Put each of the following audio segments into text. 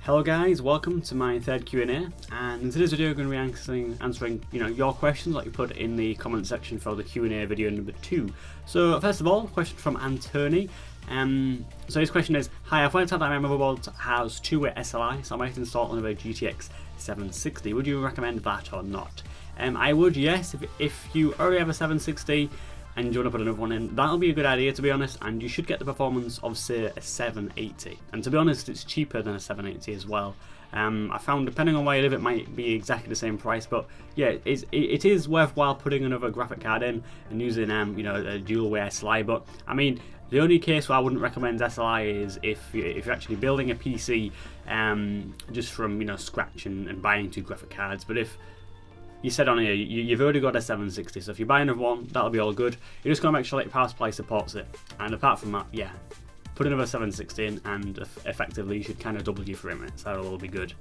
Hello guys, welcome to my third Q&A, and in today's video I'm going to be answering your questions that you put in the comment section for the Q&A video number 2. So first of all, question from Antony. So his question is, hi, I've worked out that my motherboard has 2-way SLI, so I might install another GTX 760. Would you recommend that or not? I would, yes. If you already have a 760 and you want to put another one in, that'll be a good idea, to be honest, and you should get the performance of, say, a 780. And to be honest, it's cheaper than a 780 as well. I found, depending on where you live, it might be exactly the same price, but yeah, it is worthwhile putting another graphic card in and using a dual-way SLI. But I mean, the only case where I wouldn't recommend SLI is if you're actually building a PC just from scratch and buying 2 graphic cards. But if you said on here you've already got a 760, so if you buy another one, that'll be all good. You just gotta make sure that your power supply supports it, and apart from that, yeah, put another 760 in and effectively you should kind of double your frame rates. That'll all be good.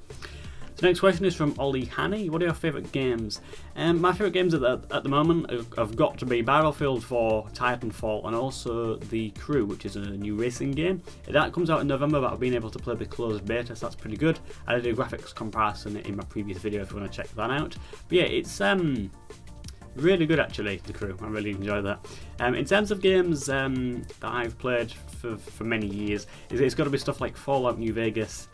The next question is from Ollie Hanny. What are your favourite games? My favourite games at the moment have got to be Battlefield 4, Titanfall, and also The Crew, which is a new racing game. That comes out in November, but I've been able to play the closed beta, so that's pretty good. I did a graphics comparison in my previous video if you want to check that out. But yeah, it's really good actually, The Crew. I really enjoy that. In terms of games that I've played for many years, it's got to be stuff like Fallout New Vegas,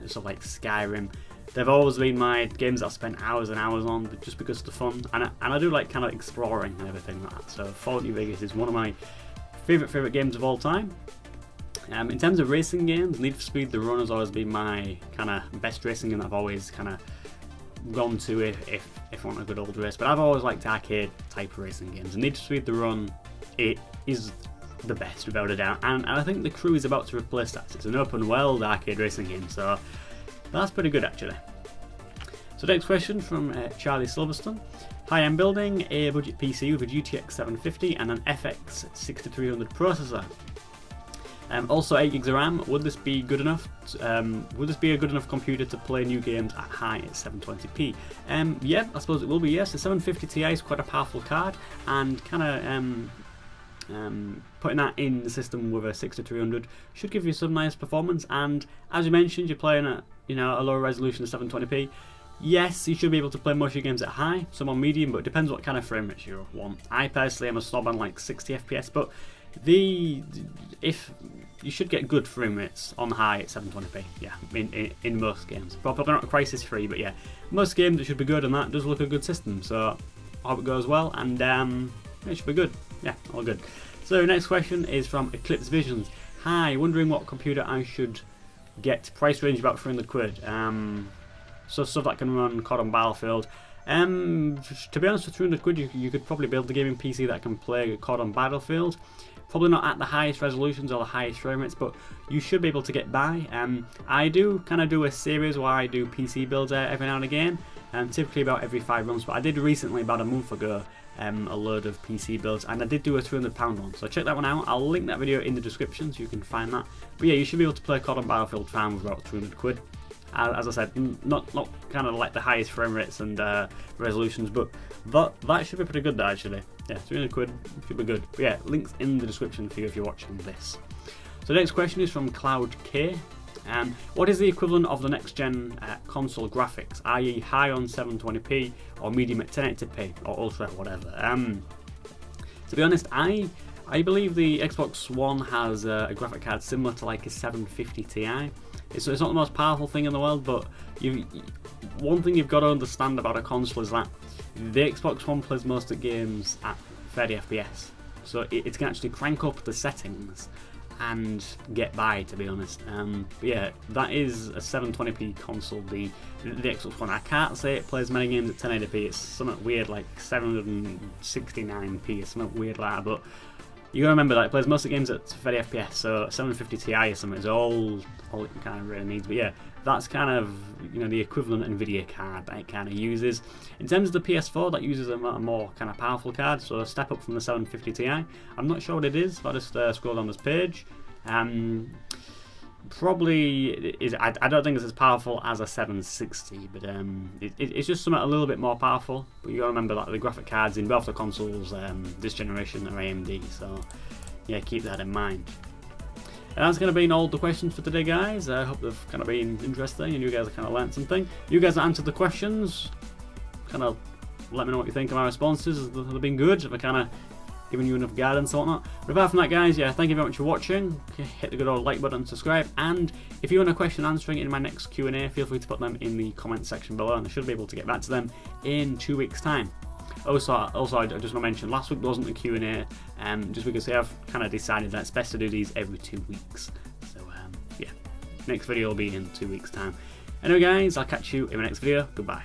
stuff like Skyrim. They've always been my games that I've spent hours and hours on just because of the fun, and I do like kind of exploring and everything like that. So Fallout New Vegas is one of my favourite games of all time. In terms of racing games, Need for Speed The Run has always been my kind of best racing game that I've always kind of gone to if I want a good old race. But I've always liked arcade type racing games, and Need for Speed The Run, it is the best without a doubt, and I think The Crew is about to replace that. It's an open world arcade racing game, so that's pretty good actually. So next question from Charlie Silverstone. Hi, I'm building a budget PC with a GTX 750 and an FX 6300 processor. Also 8 gigs of RAM. Would this be good enough? Would this be a good enough computer to play new games at high at 720p? Yeah, I suppose it will be, yes. The 750 Ti is quite a powerful card, and kind of putting that in the system with a 6300 should give you some nice performance. And as you mentioned, you're playing at a lower resolution of 720p. Yes, you should be able to play most of your games at high, some on medium, but it depends what kind of frame rates you want. I personally am a snob on like 60 FPS, but if you should get good frame rates on high at 720p, yeah, in most games. Probably not Crisis Free, but yeah, most games it should be good, and that does look a good system. So I hope it goes well, and it should be good. Yeah, all good. So next question is from Eclipse Visions. Hi, wondering what computer I should get. Price range about 300 quid. So stuff that can run COD on Battlefield. To be honest, for 300 quid you could probably build a gaming PC that can play COD on Battlefield. Probably not at the highest resolutions or the highest frame rates, but you should be able to get by. I do kind of do a series where I do PC builds every now and again, typically about every 5 months, but I did recently, about a month ago, a load of PC builds, and I did do a £300 one, so check that one out. I'll link that video in the description so you can find that. But yeah, you should be able to play COD on Battlefield fine with about 300 quid. As I said, not kind of like the highest frame rates and resolutions, but that should be pretty good actually. Yeah, 300 quid should be good. But yeah, links in the description for you if you're watching this. So the next question is from Cloud K. What is the equivalent of the next gen console graphics, i.e. high on 720p or medium at 1080p or ultra, whatever? To be honest, I believe the Xbox One has a graphic card similar to like a 750 Ti. It's not the most powerful thing in the world, but one thing you've got to understand about a console is that the Xbox One plays most of the games at 30 FPS, so it can actually crank up the settings and get by, to be honest. But yeah, that is a 720p console, the Xbox One. I can't say it plays many games at 1080p. It's something weird like 769p or something weird like that, but you gotta remember that it plays most of the games at 30 FPS, so 750 Ti or something is all it kind of really needs. But yeah, that's kind of the equivalent Nvidia card that it kind of uses. In terms of the PS4, that uses a more kind of powerful card, so a step up from the 750 Ti. I'm not sure what it is. I'll just scroll down this page. Probably is. I don't think it's as powerful as a 760, but it's just something a little bit more powerful. But you gotta remember that the graphic cards in both the consoles this generation are AMD, so yeah, keep that in mind. And that's going to be all the questions for today, guys. I hope they've kind of been interesting and you guys have kind of learnt something. You guys that answered the questions, kind of let me know what you think of my responses. Have they been good? Have I kind of given you enough guidance or whatnot? But apart from that, guys, yeah, thank you very much for watching. Hit the good old like button, subscribe, and if you want a question answering in my next Q&A, feel free to put them in the comment section below, and I should be able to get back to them in 2 weeks' time. Also, I just want to mention, last week wasn't a Q&A, just because I've kind of decided that it's best to do these every 2 weeks. So, yeah, next video will be in 2 weeks' time. Anyway, guys, I'll catch you in my next video. Goodbye.